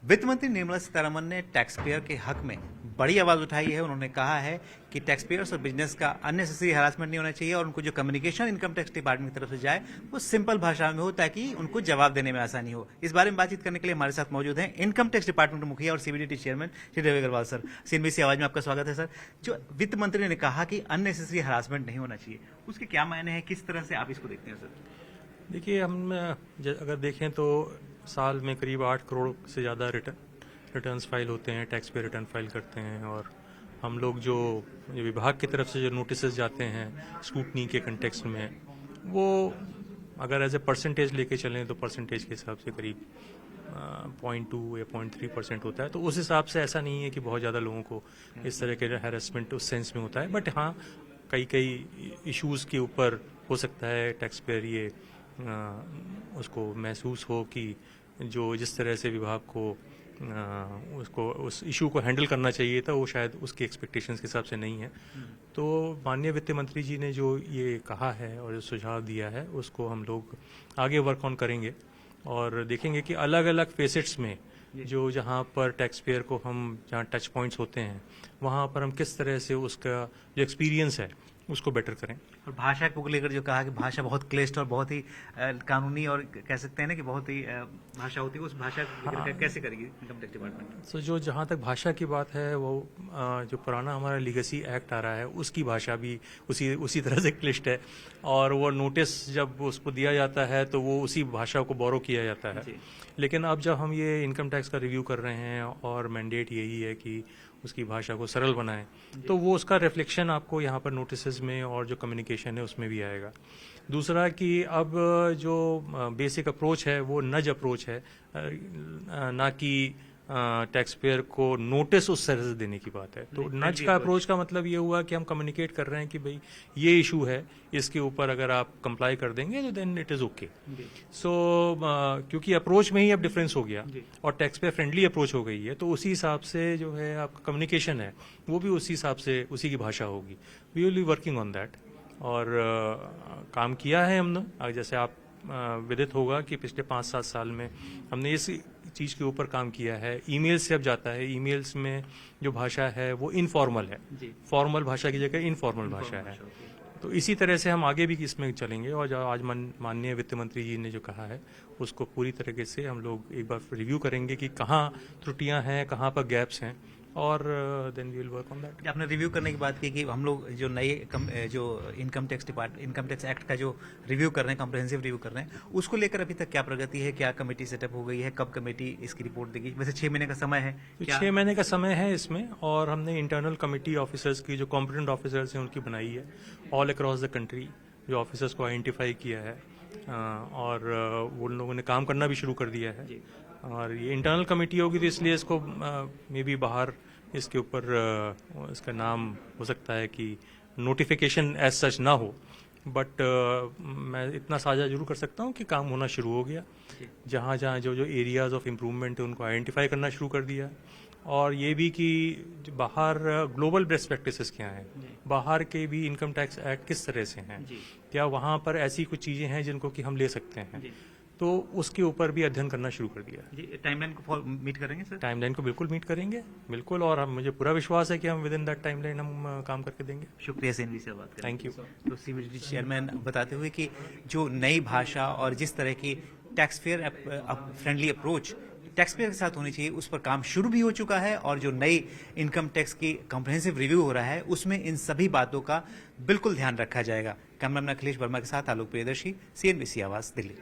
वित्त मंत्री निर्मला सीतारमण ने टैक्स पेयर के हक में बड़ी आवाज उठाई है। उन्होंने कहा है कि टैक्स पेयर्स और बिजनेस का अननेसेसरी हरासमेंट नहीं होना चाहिए और उनको जो कम्युनिकेशन इनकम टैक्स डिपार्टमेंट की तरफ से जाए वो सिंपल भाषा में हो ताकि उनको जवाब देने में आसानी हो। इस बारे में बातचीत करने के लिए हमारे साथ मौजूद हैं इनकम टैक्स डिपार्टमेंट के मुखिया और CBDT chairman Shri Ravi Agarwal sir. CNBC Awaaz में आपका स्वागत है सर। जो वित्त मंत्री ने कहा कि अननेसेसरी हरासमेंट नहीं होना चाहिए, उसके क्या मायने हैं, किस तरह से आप इसको देखते हैं सर? देखिए, हम अगर देखें तो साल में करीब 8 करोड़ से ज़्यादा रिटर्न्स फाइल होते हैं, टैक्स पे रिटर्न फाइल करते हैं। और हम लोग जो विभाग की तरफ से जो नोटिस जाते हैं स्क्रूटनी के कंटेक्स्ट में, वो अगर एज ए परसेंटेज लेके चलें तो परसेंटेज के हिसाब से करीब 0.2 या 0.3% होता है। तो उस हिसाब से ऐसा नहीं है कि बहुत ज़्यादा लोगों को इस तरह के हैरेसमेंट उस सेंस में होता है। बट हाँ, कई इश्यूज़ के ऊपर हो सकता है टैक्स पेयर ये उसको महसूस हो कि जो जिस तरह से विभाग को उसको उस इशू को हैंडल करना चाहिए था वो शायद उसकी एक्सपेक्टेशंस के हिसाब से नहीं है। तो माननीय वित्त मंत्री जी ने जो ये कहा है और जो सुझाव दिया है उसको हम लोग आगे वर्क ऑन करेंगे और देखेंगे कि अलग अलग फेसेट्स में जो जहाँ पर टैक्स पेयर को हम जहाँ टच पॉइंट्स होते हैं वहाँ पर हम किस तरह से उसका जो एक्सपीरियंस है उसको बेटर करें। और भाषा को लेकर जो कहा कि भाषा बहुत क्लिष्ट और बहुत ही कानूनी और कह सकते हैं ना कि बहुत ही भाषा होती है, उस भाषा को लेकर कैसे करेगी इनकम टैक्स डिपार्टमेंट? तो जो जहाँ तक भाषा की बात है वो जो पुराना हमारा लीगेसी एक्ट आ रहा है उसकी भाषा भी उसी तरह से क्लिष्ट है और वो नोटिस जब उसको दिया जाता है तो वो उसी भाषा को बोरो किया जाता है। लेकिन अब जब हम ये इनकम टैक्स का रिव्यू कर रहे हैं और मैंडेट यही है कि उसकी भाषा को सरल बनाएं, तो वो उसका रिफ्लेक्शन आपको यहाँ पर नोटिसेस में और जो कम्युनिकेशन है उसमें भी आएगा। दूसरा कि अब जो बेसिक अप्रोच है वो नज अप्रोच है, ना कि टैक्स पेयर को नोटिस उस तरह से देने की बात है। तो नज का अप्रोच का मतलब ये हुआ कि हम कम्युनिकेट कर रहे हैं कि भाई ये इशू है, इसके ऊपर अगर आप कंप्लाई कर देंगे तो देन इट इज ओके। सो क्योंकि अप्रोच में ही अब डिफरेंस हो गया और टैक्स पेयर फ्रेंडली अप्रोच हो गई है, तो उसी हिसाब से जो है आपका कम्युनिकेशन है वो भी उसी हिसाब से उसी की भाषा होगी। We will be working on that और काम किया है हमने। जैसे आप विदित होगा कि पिछले 5-7 साल में हमने इस चीज़ के ऊपर काम किया है। ईमेल से अब जाता है, ईमेल्स में जो भाषा है वो इनफॉर्मल है, फॉर्मल भाषा की जगह इनफॉर्मल भाषा है। तो इसी तरह से हम आगे भी इसमें चलेंगे और जो आज माननीय वित्त मंत्री जी ने जो कहा है उसको पूरी तरीके से हम लोग एक बार रिव्यू करेंगे कि कहाँ त्रुटियां हैं, कहाँ पर गैप्स हैं और then we will work on that. आपने रिव्यू करने की बात की कि हम लोग जो नए जो इनकम टैक्स एक्ट का जो रिव्यू कर रहे हैं, कॉम्प्रिहेंसिव रिव्यू कर रहे हैं, उसको लेकर अभी तक क्या प्रगति है? क्या कमेटी सेटअप हो गई है? कब कमेटी इसकी रिपोर्ट देगी? वैसे 6 महीने का समय है। 6 महीने का समय है इसमें और हमने इंटरनल कमेटी ऑफिसर्स की जो कॉम्पिटेंट ऑफिसर्स हैं उनकी बनाई है ऑल अक्रॉस द कंट्री, जो ऑफिसर्स को आइडेंटिफाई किया है और वो लोगों ने काम करना भी शुरू कर दिया है। और ये इंटरनल कमेटी होगी तो इसलिए इसको मे बी बाहर इसके ऊपर इसका नाम हो सकता है कि नोटिफिकेशन एज सच ना हो, बट मैं इतना साझा जरूर कर सकता हूँ कि काम होना शुरू हो गया। जहाँ जहाँ जो एरियाज ऑफ इम्प्रूवमेंट है उनको आइडेंटिफाई करना शुरू कर दिया और ये भी कि बाहर ग्लोबल बेस्ट प्रैक्टिसेस क्या हैं, बाहर के भी इनकम टैक्स एक्ट किस तरह से हैं, क्या वहाँ पर ऐसी कुछ चीज़ें हैं जिनको कि हम ले सकते हैं, तो उसके ऊपर भी अध्ययन करना शुरू कर दिया। टाइमलाइन को मीट करेंगे सर? टाइमलाइन को बिल्कुल मीट करेंगे, बिल्कुल, और मुझे पूरा विश्वास है कि हम विद इन दैट टाइमलाइन हम काम करके देंगे। शुक्रिया सीएनबी से बात करें। Thank you. तो सीबीडीटी चेयरमैन बताते हुए कि जो नई भाषा और जिस तरह की tax payer friendly approach tax payer के साथ होनी चाहिए उस पर काम शुरू भी हो चुका है और जो नई इनकम टैक्स की कॉम्प्रिहेंसिव रिव्यू हो रहा है उसमें इन सभी बातों का बिल्कुल ध्यान रखा जाएगा। कैमरामैन अखिलेश वर्मा के साथ आलोक प्रियदर्शी, सीएनबीसी आवाज, दिल्ली।